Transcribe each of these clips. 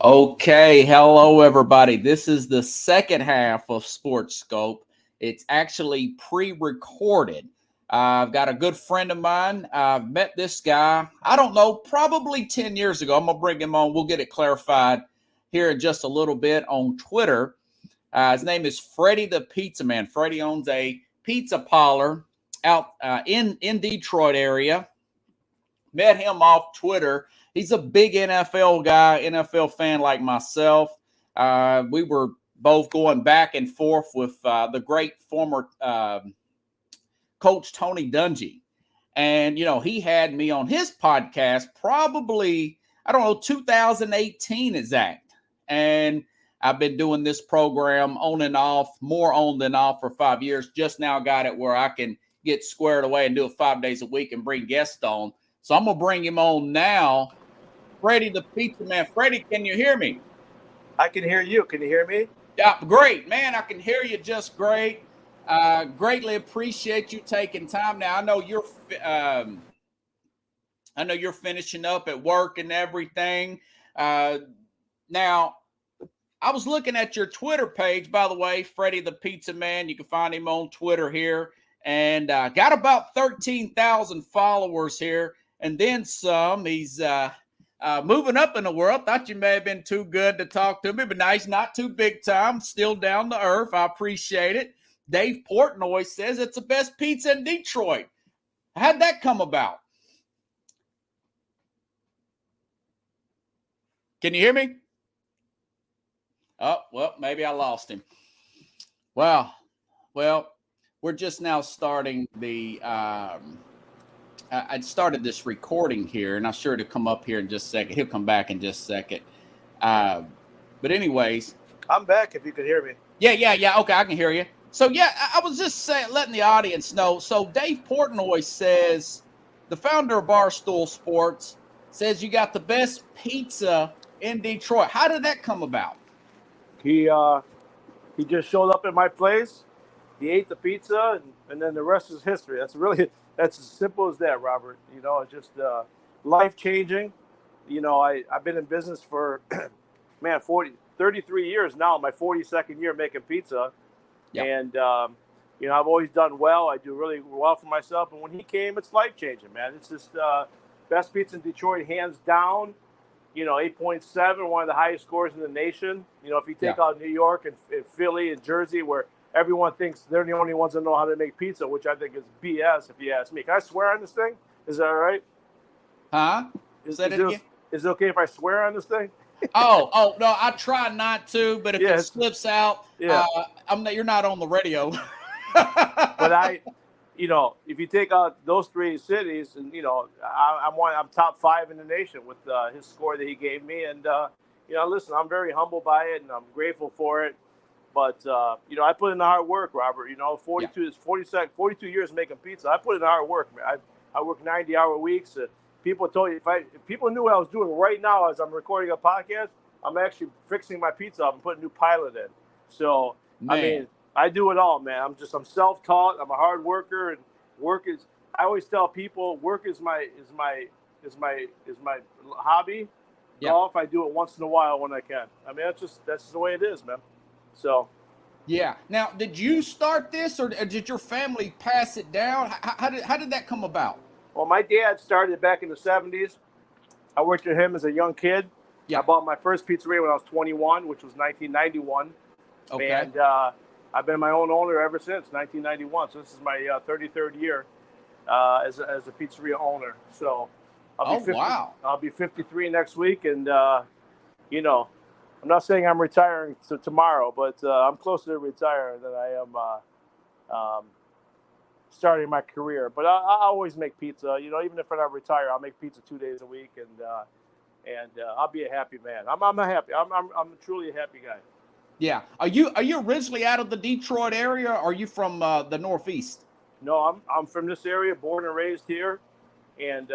Okay, hello everybody. This is the second half of Sports Scope. It's actually pre-recorded. I've got a good friend of mine. I've met this guy, I don't know, probably 10 years ago. I'm going to bring him on. We'll get it clarified here in just a little bit on Twitter. His name is Freddie the Pizza Man. Freddie owns a pizza parlor out in Detroit area. Met him off Twitter. He's a big NFL guy, NFL fan like myself. We were both going back and forth with the great former coach Tony Dungy. And, you know, he had me on his podcast probably, I don't know, 2018 exact. And I've been doing this program on and off, more on than off for 5 years. Just now got it where I can get squared away and do it 5 days a week and bring guests on. So I'm going to bring him on now. Freddie the Pizza Man. Freddie, can you hear me? I can hear you. Can you hear me? Yeah, great, man. I can hear you just great. Greatly appreciate you taking time. Now I know you're finishing up at work and everything. Now I was looking at your Twitter page, by the way, Freddie the Pizza Man. You can find him on Twitter here, and got about 13,000 followers here, and then some. He's moving up in the world. Thought you may have been too good to talk to me, but nice, not too big time. Still down to earth. I appreciate it. Dave Portnoy says it's the best pizza in Detroit. How'd that come about? Can you hear me? Oh, well, maybe I lost him. Well, we're just now starting the I started this recording here, and I'm sure to come up here in just a second. He'll come back in just a second. But anyways. I'm back if you can hear me. Yeah. Okay, I can hear you. So, yeah, I was just saying, letting the audience know. So, Dave Portnoy says, the founder of Barstool Sports, says you got the best pizza in Detroit. How did that come about? He just showed up at my place. He ate the pizza, and then the rest is history. That's as simple as that, Robert. You know, it's just life-changing. You know, I've been in business for, 33 years now, my 42nd year making pizza. Yep. And, you know, I've always done well. I do really well for myself. And when he came, it's life-changing, man. It's just best pizza in Detroit, hands down. You know, 8.7, one of the highest scores in the nation. You know, if you take out New York and Philly and Jersey, where everyone thinks they're the only ones that know how to make pizza, which I think is BS, if you ask me. Can I swear on this thing? Is that all right? Huh? Is it okay if I swear on this thing? Oh, no, I try not to, but if it slips out, you're not on the radio. But you know, if you take out those three cities, and you know, I'm top 5 in the nation with his score that he gave me, and you know, listen, I'm very humbled by it, and I'm grateful for it. But you know, I put in the hard work, Robert. You know, 42 years making pizza. I put in the hard work, man. I work 90-hour weeks. People told you if people knew what I was doing right now as I'm recording a podcast, I'm actually fixing my pizza up and putting a new pilot in. So man. I mean, I do it all, man. I'm self-taught. I'm a hard worker, and I always tell people work is my hobby. Yep. Golf, I do it once in a while when I can. I mean, that's the way it is, man. So. Yeah. Now, did you start this, or did your family pass it down? How did that come about? Well, my dad started back in the 70s. I worked with him as a young kid. Yeah. I bought my first pizzeria when I was 21, which was 1991. Okay. And I've been my own owner ever since 1991. So this is my 33rd year as a pizzeria owner. So I'll be 53 next week, and you know, I'm not saying I'm retiring tomorrow, but I'm closer to retiring than I am starting my career. But I always make pizza. You know, even if I don't retire, I'll make pizza 2 days a week, and I'll be a happy man. I'm truly a happy guy. Yeah. Are you originally out of the Detroit area, or are you from the Northeast? No, I'm from this area, born and raised here, and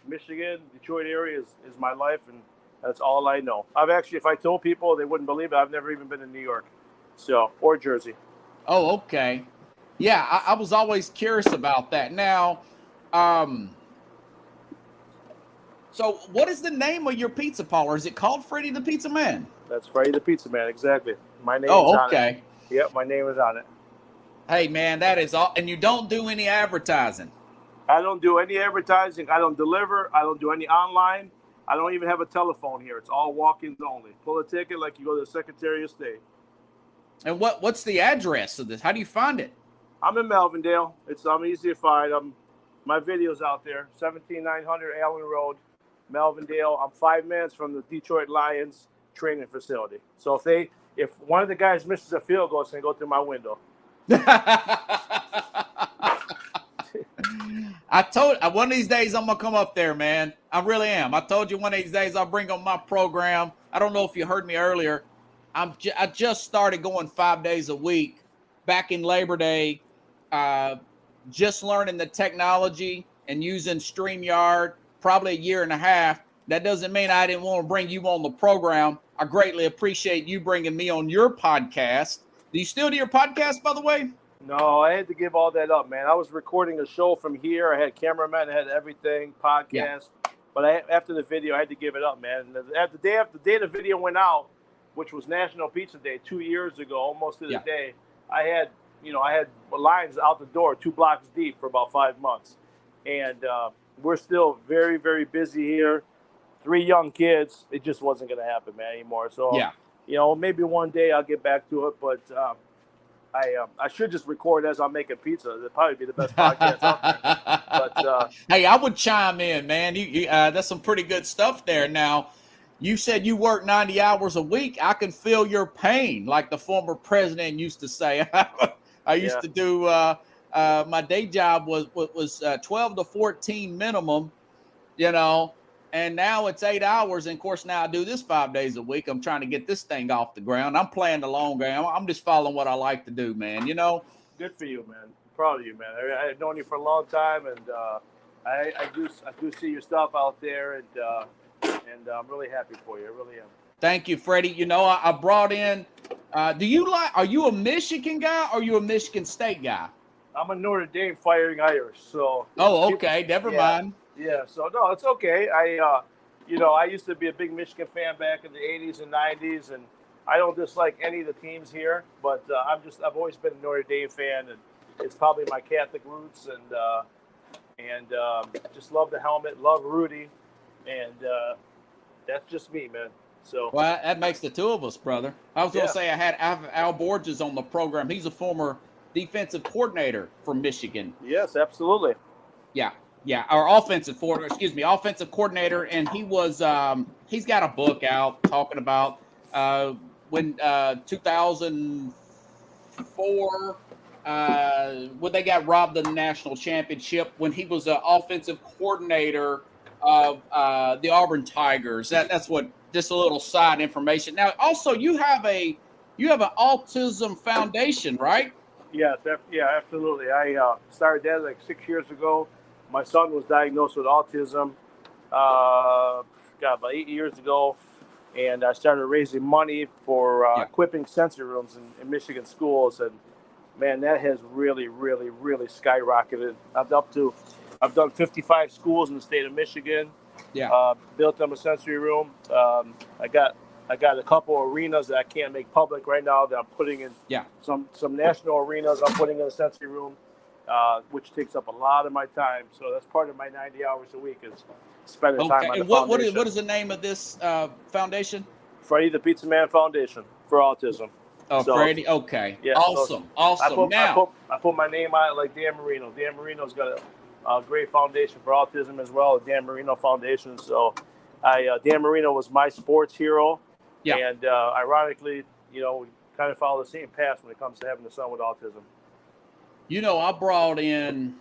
Michigan, Detroit area is my life, and that's all I know. If I told people, they wouldn't believe it. I've never even been to New York, or Jersey. Oh, okay. Yeah, I was always curious about that. Now, So, what is the name of your pizza parlor? Is it called Freddie the Pizza Man? That's Freddie the Pizza Man, exactly. My name's Oh, on it. okay. Yep, my name is on it. Hey, man, that is all. And you don't do any advertising. I don't do any advertising. I don't deliver. I don't do any online. I don't even have a telephone here. It's all walk-ins only. Pull a ticket like you go to the Secretary of State. And what's the address of this? How do you find it? I'm in Melvindale. I'm easy to find. My video's out there. 17900 Allen Road, Melvindale. I'm 5 minutes from the Detroit Lions training facility. So if one of the guys misses a field goal, it's gonna go through my window. I told one of these days I'm gonna come up there, man. I really am. I told you one of these days I'll bring on my program. I don't know if you heard me earlier. I just started going 5 days a week back in Labor Day, just learning the technology and using StreamYard, probably a year and a half. That doesn't mean I didn't want to bring you on the program. I greatly appreciate you bringing me on your podcast. Do you still do your podcast, by the way? No, I had to give all that up, man. I was recording a show from here. I had cameramen, I had everything, podcast. Yeah. But after the video, I had to give it up, man. The day the video went out, which was National Pizza Day 2 years ago, almost to the day, I had lines out the door 2 blocks deep for about 5 months. And we're still very, very busy here. 3 young kids. It just wasn't going to happen, man, anymore. So, maybe one day I'll get back to it. But I should just record as I'm making pizza. It'd probably be the best podcast out there. But, hey, I would chime in, man. That's some pretty good stuff there. Now, you said you work 90 hours a week. I can feel your pain, like the former president used to say. I used to do my day job was 12 to 14 minimum, and now it's 8 hours. And of course, now I do this 5 days a week. I'm trying to get this thing off the ground. I'm playing the long game. I'm just following what I like to do, man. Good for you, man. Proud of you, man. I've known you for a long time, and I do see your stuff out there, and I'm really happy for you. I really am. Thank you, Freddie. I brought in. Are you a Michigan guy or are you a Michigan State guy? I'm a Notre Dame Fighting Irish. So. Oh, okay. Never mind. Yeah. So no, it's okay. I used to be a big Michigan fan back in the 80s and 90s, and I don't dislike any of the teams here, but I've always been a Notre Dame fan, and it's probably my Catholic roots, and just love the helmet, love Rudy, and that's just me, man. So well, that makes the two of us, brother. I was going to say I had Al Borges on the program. He's a former defensive coordinator for Michigan. Yes, absolutely. Yeah, or offensive coordinator, and he was he's got a book out talking about when 2004 when they got robbed of the national championship, when he was an offensive coordinator of the Auburn Tigers. That's what. Just a little side information. Now, also, you have an autism foundation, right? Yes, absolutely. I started that like 6 years ago. My son was diagnosed with autism, about 8 years ago, and I started raising money for equipping sensory rooms in Michigan schools, and man, that has really, really, really skyrocketed. I've done 55 schools in the state of Michigan. Built them a sensory room. I got a couple arenas that I can't make public right now that I'm putting in. Some national arenas I'm putting in a sensory room, which takes up a lot of my time. So that's part of my 90 hours a week is spending time on the foundation. What is the name of this foundation? Freddie the Pizza Man Foundation for Autism. Oh, so, Freddie. Okay. Yeah, awesome. I put my name on it like Dan Marino. Dan Marino's got a great foundation for autism as well, the Dan Marino Foundation. So Dan Marino was my sports hero. Yeah. And ironically, we kind of follow the same path when it comes to having a son with autism. I brought in,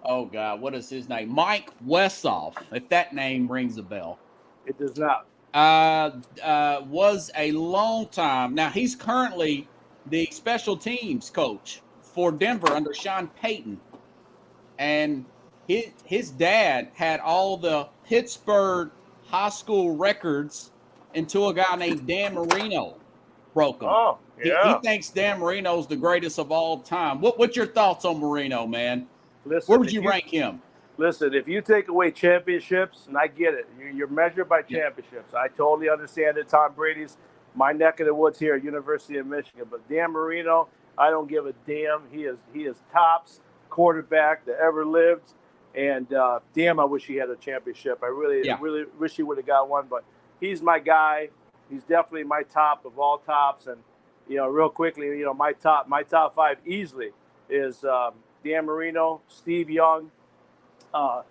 oh God, what is his name? Mike Wessoff, if that name rings a bell. It does not. Was a long time. Now, he's currently the special teams coach for Denver under Sean Payton. And his dad had all the Pittsburgh high school records until a guy named Dan Marino broke them. Oh, yeah. He thinks Dan Marino's the greatest of all time. What's your thoughts on Marino, man? Listen, where would you rank him? Listen, if you take away championships, and I get it, you're measured by Yeah. championships. I totally understand it. Tom Brady's my neck of the woods here at University of Michigan, but Dan Marino, I don't give a damn. He is tops quarterback that ever lived, and damn, I wish he had a championship. I really Yeah. really wish he would have got one, but he's my guy. He's definitely my top of all tops, and real quickly, my top five easily is Dan Marino, Steve Young. Uh,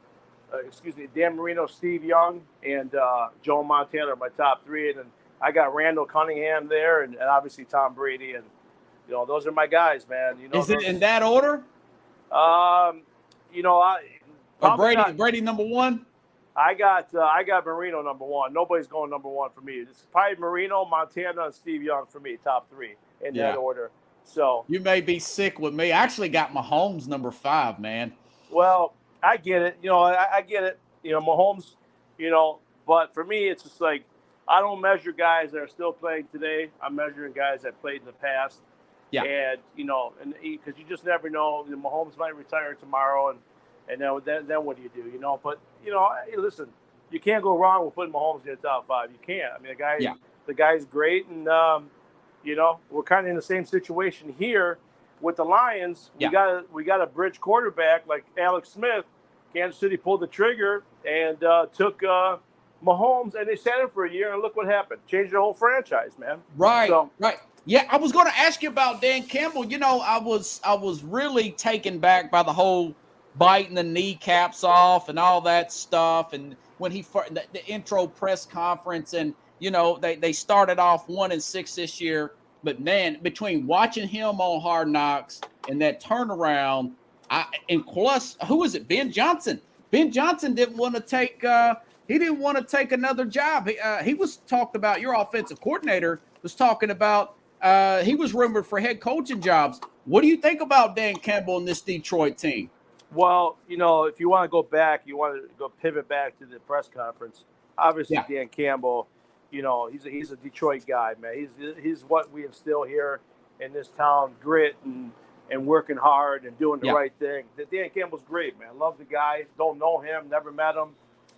Dan Marino, Steve Young, and Joe Montana are my top three. And then I got Randall Cunningham there, and obviously Tom Brady. And, those are my guys, man. Is it in that order? I Or probably Brady, not. Brady number one? I got Marino number one. Nobody's going number one for me. It's probably Marino, Montana, and Steve Young for me, top three in that order. So you may be sick with me. I actually got Mahomes number 5, man. Well, I get it. I get it. Mahomes, but for me, it's just like I don't measure guys that are still playing today. I'm measuring guys that played in the past. Yeah. And, because you just never know. Mahomes might retire tomorrow, and then what do you do? But, hey, listen, you can't go wrong with putting Mahomes in the top 5. You can't. I mean, the guy's great, and, we're kind of in the same situation here with the Lions. We got a bridge quarterback like Alex Smith. Kansas City pulled the trigger and took Mahomes, and they sat him for a year, and look what happened. Changed the whole franchise, man. Right. Yeah, I was going to ask you about Dan Campbell. I was really taken back by the whole biting the kneecaps off and all that stuff. And when the intro press conference, and they started off 1-6 this year. But man, between watching him on Hard Knocks and that turnaround, and plus, who is it? Ben Johnson. Ben Johnson didn't want to take. He didn't want to take another job. He was talked about. Your offensive coordinator was talking about. He was rumored for head coaching jobs. What do you think about Dan Campbell and this Detroit team? Well, if you want to go back, you want to go pivot back to the press conference. Obviously, Dan Campbell, he's a Detroit guy, man. He's what we instill here in this town: grit and working hard and doing the right thing. Dan Campbell's great, man. Love the guy. Don't know him. Never met him.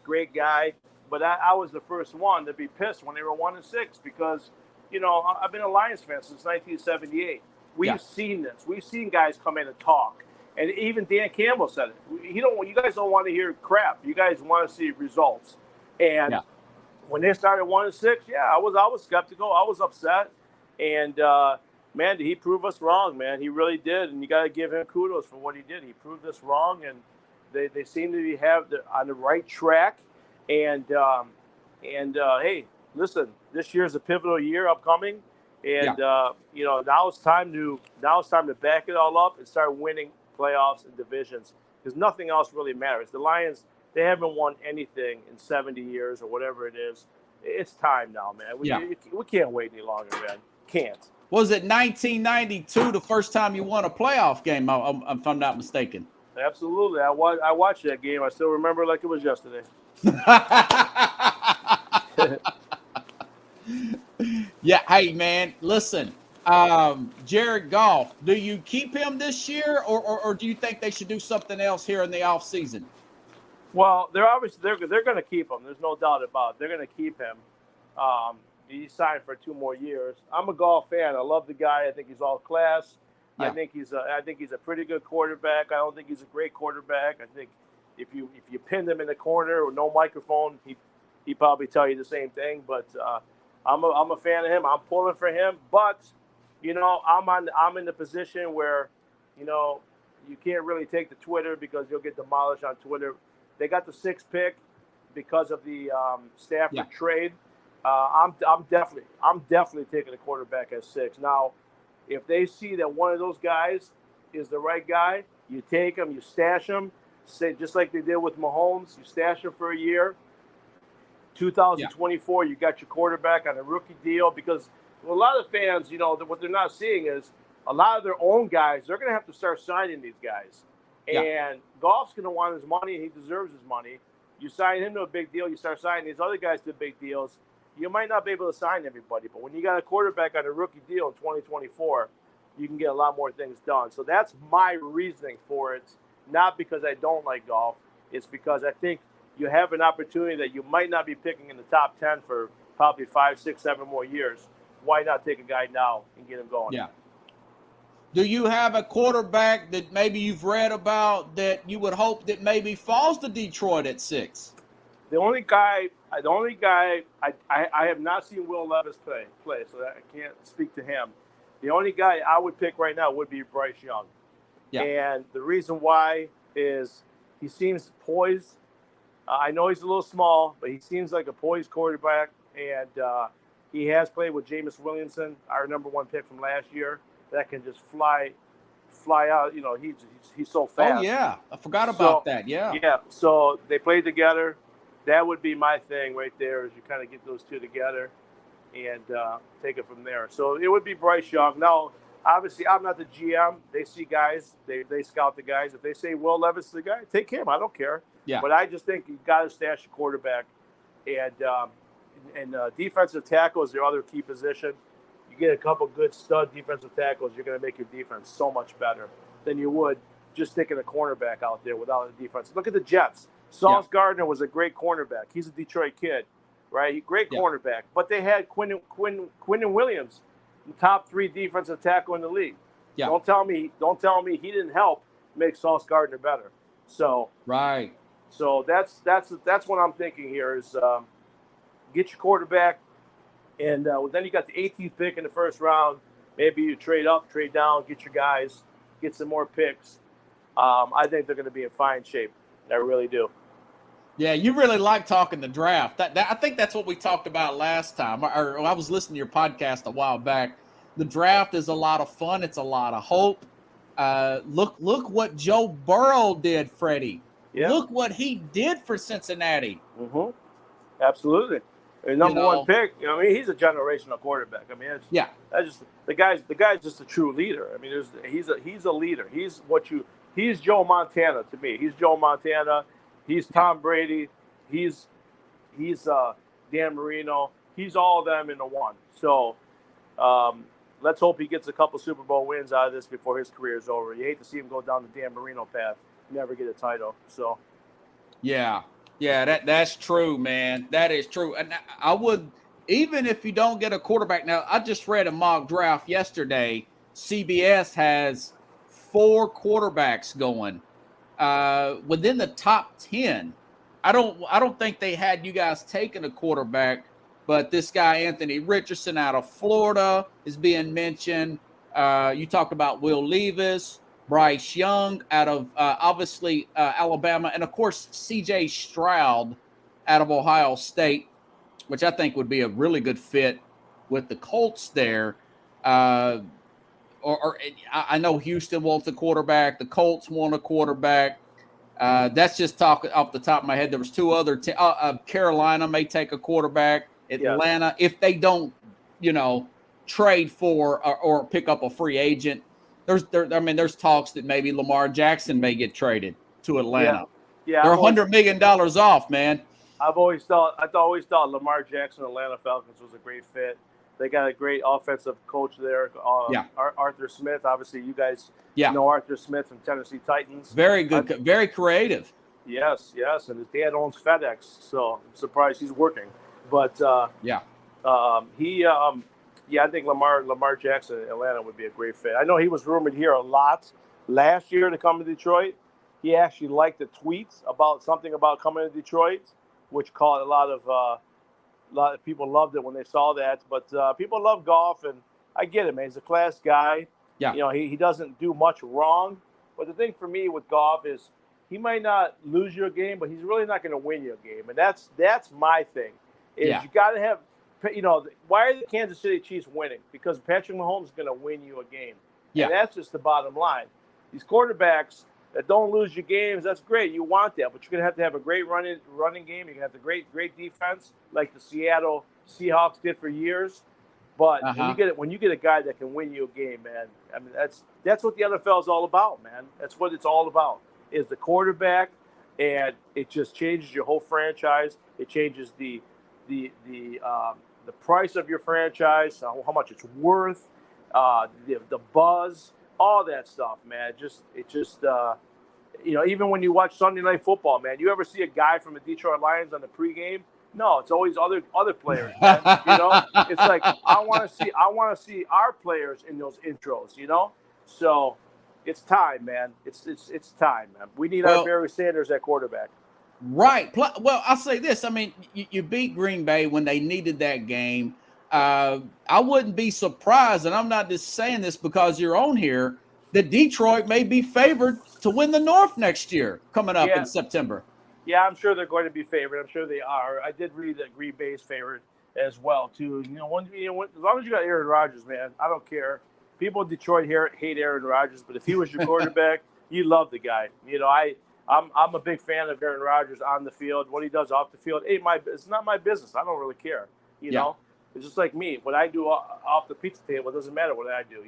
Great guy. But I was the first one to be pissed when they were 1-6 because, I've been a Lions fan since 1978. We've seen this. We've seen guys come in and talk. And even Dan Campbell said it. You guys don't want to hear crap. You guys want to see results. And when they started 1-6, I was skeptical. I was upset. And, man, did he prove us wrong, man. He really did. And you got to give him kudos for what he did. He proved us wrong. And they seem to be on the right track. And hey, listen, this year is a pivotal year upcoming. And, now it's time to back it all up and start winning playoffs and divisions because nothing else really matters. The Lions, they haven't won anything in 70 years or whatever it is. It's time now, man. We can't wait any longer, man. Can't. Was it 1992 the first time you won a playoff game, if I'm not mistaken? Absolutely. I watched that game. I still remember like it was yesterday. Yeah, hey, man, listen. Jared Goff, do you keep him this year, or do you think they should do something else here in the offseason? Well, they're going to keep him. There's no doubt about it. They're going to keep him. He signed for 2 more years. I'm a Goff fan. I love the guy. I think he's all class. Yeah. I think he's a pretty good quarterback. I don't think he's a great quarterback. I think if you pinned him in the corner with no microphone, he'd probably tell you the same thing. But I'm a fan of him. I'm pulling for him. But I'm in the position where you can't really take the Twitter because you'll get demolished on Twitter. They got the 6th pick because of the Stafford trade. I'm definitely taking a quarterback at 6. Now, if they see that one of those guys is the right guy, you take him, you stash him, say just like they did with Mahomes, you stash him for a year. 2024, you got your quarterback on a rookie deal because a lot of fans, what they're not seeing is a lot of their own guys, they're going to have to start signing these guys. And Goff's going to want his money. He deserves his money. You sign him to a big deal. You start signing these other guys to big deals. You might not be able to sign everybody, but when you got a quarterback on a rookie deal in 2024, you can get a lot more things done. So that's my reasoning for it, not because I don't like Goff. It's because I think you have an opportunity that you might not be picking in the top 10 for probably 5, 6, 7 more years. Why not take a guy now and get him going? Yeah. Do you have a quarterback that maybe you've read about that you would hope that maybe falls to Detroit at 6? The only guy I have not seen Will Levis play, so I can't speak to him. The only guy I would pick right now would be Bryce Young. Yeah. And the reason why is he seems poised. I know he's a little small, but he seems like a poised quarterback, and he has played with Jameis Williamson, our number 1 pick from last year, that can just fly out. You know, he's so fast. Oh yeah, I forgot about that. Yeah. Yeah. So they played together. That would be my thing right there, is you kind of get those two together and take it from there. So it would be Bryce Young. Now, obviously, I'm not the GM. They see guys. They scout the guys. If they say Will Levis is the guy, take him. I don't care. Yeah. But I just think you got to stash a quarterback. And defensive tackle is their other key position. You get a couple good stud defensive tackles, you're going to make your defense so much better than you would just sticking a cornerback out there without a defense. Look at the Jets. Sauce Gardner was a great cornerback. He's a Detroit kid, right? Great cornerback. But they had Quinnen Williams, the top 3 defensive tackle in the league. Yeah. Don't tell me he didn't help make Sauce Gardner better. So right. So that's what I'm thinking here is get your quarterback, and then you got the 18th pick in the first round. Maybe you trade up, trade down, get your guys, get some more picks. I think they're going to be in fine shape. I really do. Yeah, you really like talking the draft. I think that's what we talked about last time. Or I was listening to your podcast a while back. The draft is a lot of fun. It's a lot of hope. Look what Joe Burrow did, Freddie. Yeah. Look what he did for Cincinnati. Mm-hmm. Absolutely. A number 1 pick. You know, I mean, he's a generational quarterback. I mean, that's just the guy's just a true leader. I mean, he's a leader. He's Joe Montana to me. He's Joe Montana. He's Tom Brady. He's Dan Marino. He's all of them in the one. So let's hope he gets a couple Super Bowl wins out of this before his career is over. You hate to see him go down the Dan Marino path, never get a title. So yeah, that's true, man. That is true. And I would, even if you don't get a quarterback. Now, I just read a mock draft yesterday. CBS has 4 quarterbacks going within the top 10. I don't think they had you guys taking a quarterback, but this guy Anthony Richardson out of Florida is being mentioned. You talked about Will Levis, Bryce Young out of obviously Alabama, and of course C.J. Stroud out of Ohio State, which I think would be a really good fit with the Colts there. I know Houston wants a quarterback. The Colts want a quarterback. That's just talk off the top of my head. There was 2 other. Carolina may take a quarterback. Atlanta, if they don't, trade for or pick up a free agent. There's talks that maybe Lamar Jackson may get traded to Atlanta. Yeah, they're $100 million off, man. I've always thought Lamar Jackson, Atlanta Falcons was a great fit. They got a great offensive coach there. Arthur Smith. Obviously, you guys know Arthur Smith from Tennessee Titans. Very good, very creative. Yes, and his dad owns FedEx, so I'm surprised he's working. But I think Lamar Jackson in Atlanta would be a great fit. I know he was rumored here a lot last year to come to Detroit. He actually liked the tweets about something about coming to Detroit, which caught a lot of people loved it when they saw that. But people love Goff, and I get it, man. He's a class guy. Yeah. He doesn't do much wrong. But the thing for me with Goff is he might not lose you a game, but he's really not going to win you a game. And that's my thing. You got to have, why are the Kansas City Chiefs winning? Because Patrick Mahomes is going to win you a game. Yeah. And that's just the bottom line. These quarterbacks that don't lose you games, that's great. You want that. But you're going to have a great running game. You're going to have the great defense like the Seattle Seahawks did for years. But when you get a guy that can win you a game, man, I mean, that's what the NFL is all about, man. That's what it's all about, is the quarterback, and it just changes your whole franchise. It changes the price of your franchise, how much it's worth, the buzz, all that stuff, man. even when you watch Sunday Night Football, man, you ever see a guy from the Detroit Lions on the pregame? No, it's always other players, man. It's like I want to see our players in those intros. So it's time, man. It's time, man. We need our Barry Sanders at quarterback. Right. Well, I'll say this. I mean, you beat Green Bay when they needed that game. I wouldn't be surprised, and I'm not just saying this because you're on here, that Detroit may be favored to win the North next year coming up in September. Yeah, I'm sure they're going to be favored. I'm sure they are. I did read that Green Bay's favorite as well, too. As long as you got Aaron Rodgers, man, I don't care. People in Detroit here hate Aaron Rodgers, but if he was your quarterback, you love the guy. I'm a big fan of Aaron Rodgers on the field. What he does off the field, it's not my business. I don't really care. You know, it's just like me. What I do off the pizza table, it doesn't matter what I do.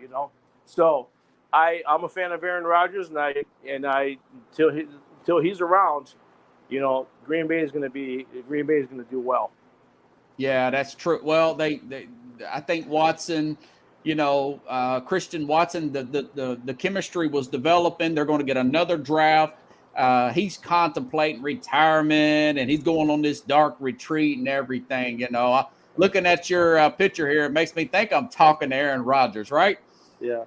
So I'm a fan of Aaron Rodgers, and I till he's around, Green Bay is going to do well. Yeah, that's true. Well, I think Watson. Christian Watson, the chemistry was developing. They're going to get another draft. He's contemplating retirement, and he's going on this dark retreat and everything. Looking at your picture here, it makes me think I'm talking to Aaron Rodgers, right? Yeah.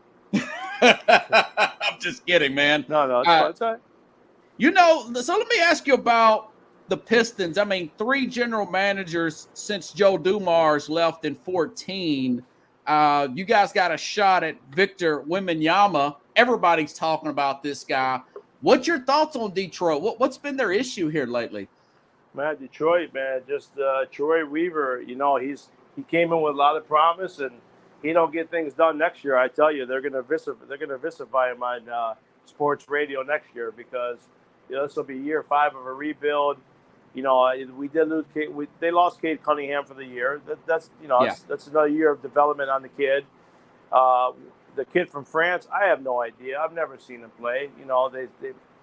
I'm just kidding, man. No, it's fine. So let me ask you about the Pistons. I mean, 3 general managers since Joe Dumars left in 2014. You guys got a shot at Victor Wembanyama. Everybody's talking about this guy. What's your thoughts on Detroit? What's been their issue here lately? Man, Detroit, man, just Troy Weaver. He came in with a lot of promise, and he don't get things done next year. I tell you, they're gonna visify him on sports radio next year because this will be year 5 of a rebuild. We did lose they lost Cade Cunningham for the year. That's another year of development on the kid. The kid from France, I have no idea. I've never seen him play.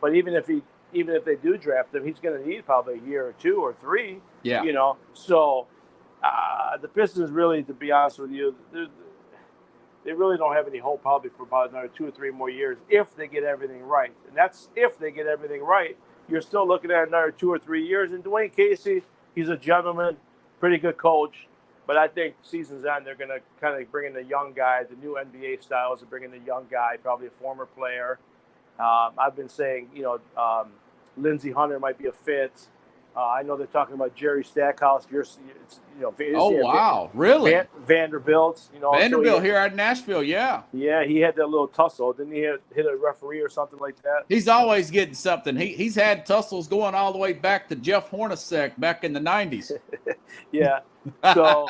But even if they do draft him, he's going to need probably a year or 2 or 3. Yeah. So the Pistons really, to be honest with you, they really don't have any hope probably for about another 2 or 3 more years if they get everything right. And that's if they get everything right. You're still looking at another 2 or 3 years. And Dwayne Casey, he's a gentleman, pretty good coach. But I think season's end, they're going to kind of bring in the young guy, the new NBA styles of bringing the young guy, probably a former player. I've been saying, Lindsey Hunter might be a fit. I know they're talking about Jerry Stackhouse. Wow, really? Vanderbilt. Vanderbilt here at Nashville, yeah. Yeah, he had that little tussle. Didn't he hit a referee or something like that? He's always getting something. He's had tussles going all the way back to Jeff Hornacek back in the 90s. Yeah. So,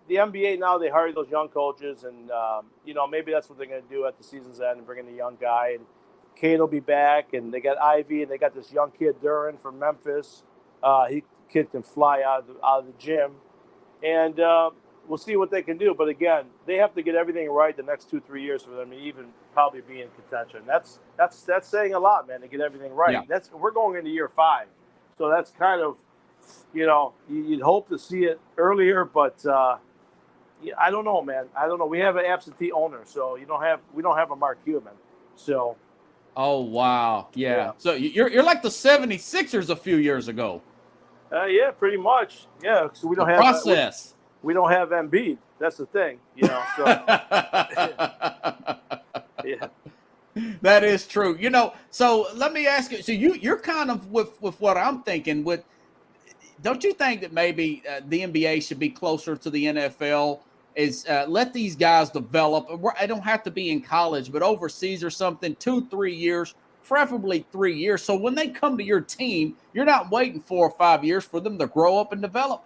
the NBA now, they hire those young coaches, and, maybe that's what they're going to do at the season's end and bring in a young guy. And Cade will be back, and they got Ivy, and they got this young kid, Duran, from Memphis. Kid can fly out of the gym. And we'll see what they can do. But, again, they have to get everything right the next 2-3 years for them to even probably be in contention. That's saying a lot, man, to get everything right. Yeah. We're going into year 5. So that's kind of, you'd hope to see it earlier, but I don't know, man. I don't know. We have an absentee owner, so we don't have a Mark Cuban. So. Oh, wow. Yeah. So you're like the 76ers a few years ago. Yeah, pretty much. Yeah. So we don't have process. We don't have Embiid. That's the thing, So. Yeah. That is true. So let me ask you. So you're kind of with what I'm thinking. Don't you think that maybe the NBA should be closer to the NFL? Is let these guys develop. I don't have to be in college, but overseas or something, 2-3 years, preferably 3 years. So when they come to your team, you're not waiting 4 or 5 years for them to grow up and develop.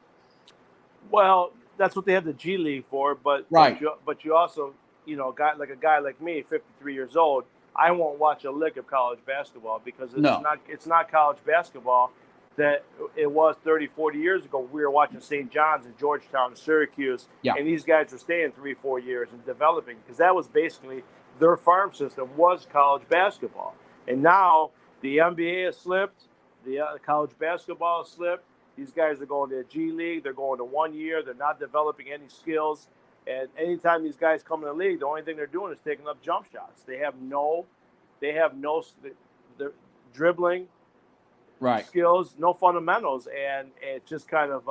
Well, that's what they have the G League for. But right. But you also, a guy like me, 53 years old, I won't watch a lick of college basketball because it's not college basketball that it was 30, 40 years ago. We were watching St. John's and Georgetown and Syracuse, and these guys were staying 3-4 years and developing because that was basically their farm system was college basketball. And now the NBA has slipped, the college basketball has slipped. These guys are going to the G League. They're going to 1 year. They're not developing any skills. And anytime these guys come in the league, the only thing they're doing is taking up jump shots. They have no they're dribbling Right. skills, no fundamentals, and it's just kind of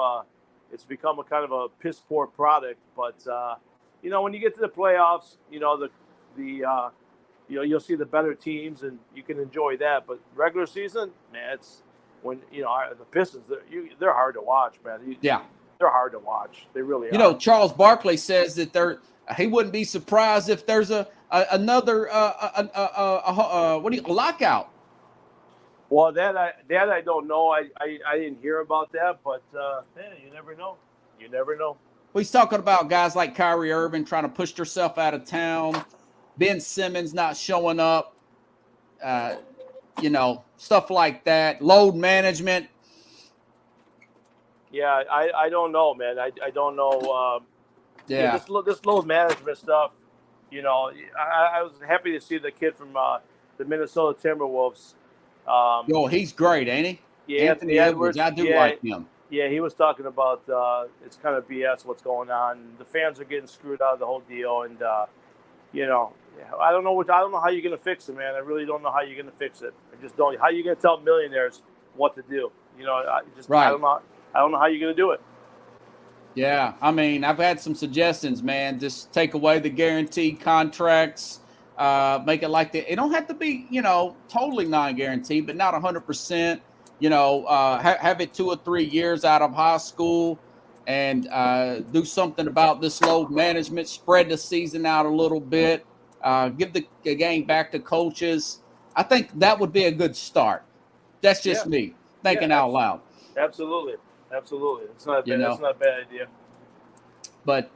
it's become a kind of a piss poor product. But when you get to the playoffs, you'll see the better teams and you can enjoy that. But regular season, man, it's when the Pistons, they're hard to watch, man. Yeah, they're hard to watch. They really are. Charles Barkley says that he wouldn't be surprised if there's another lockout. Well, that I don't know. I didn't hear about that, but you never know. You never know. Well, he's talking about guys like Kyrie Irving trying to push herself out of town, Ben Simmons not showing up, stuff like that, load management. Yeah, I don't know, man. I don't know. This load management stuff, I was happy to see the kid from the Minnesota Timberwolves. He's great, ain't he? Yeah, Anthony Edwards. I do like him. Yeah, he was talking about it's kind of BS what's going on. The fans are getting screwed out of the whole deal, and I don't know how you're going to fix it, man. I really don't know how you're going to fix it. I just don't. How are you going to tell millionaires what to do? Right. I don't know how you're going to do it. Yeah, I mean, I've had some suggestions, man. Just take away the guaranteed contracts. Make it like that. It don't have to be, totally non-guaranteed, but not 100%. Have it 2 or 3 years out of high school and do something about this load management. Spread the season out a little bit. Give the game back to coaches. I think that would be a good start. That's just me thinking out loud. Absolutely. It's not bad. It's not a bad idea. But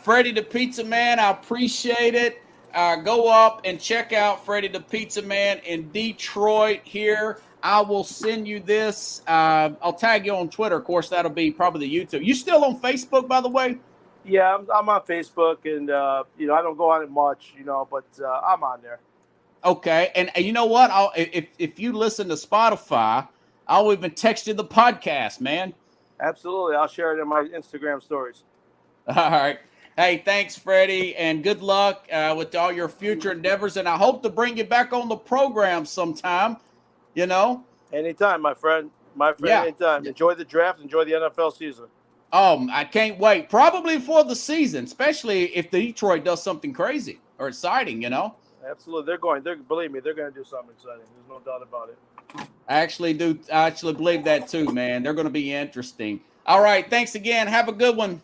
Freddie the Pizza Man, I appreciate it. Go up and check out Freddie the Pizza Man in Detroit here. I will send you this. I'll tag you on Twitter. Of course, that'll be probably the YouTube. You still on Facebook, by the way? Yeah, I'm on Facebook, and I don't go on it much, but I'm on there. Okay, and you know what? If you listen to Spotify, I'll even text you the podcast, man. Absolutely, I'll share it in my Instagram stories. All right. Hey, thanks, Freddie, and good luck with all your future endeavors. And I hope to bring you back on the program sometime. Anytime, my friend. Anytime. Enjoy the draft. Enjoy the NFL season. I can't wait. Probably for the season, especially if Detroit does something crazy or exciting. Absolutely, believe me, they're going to do something exciting. There's no doubt about it. I actually believe that too, man. They're going to be interesting. All right. Thanks again. Have a good one.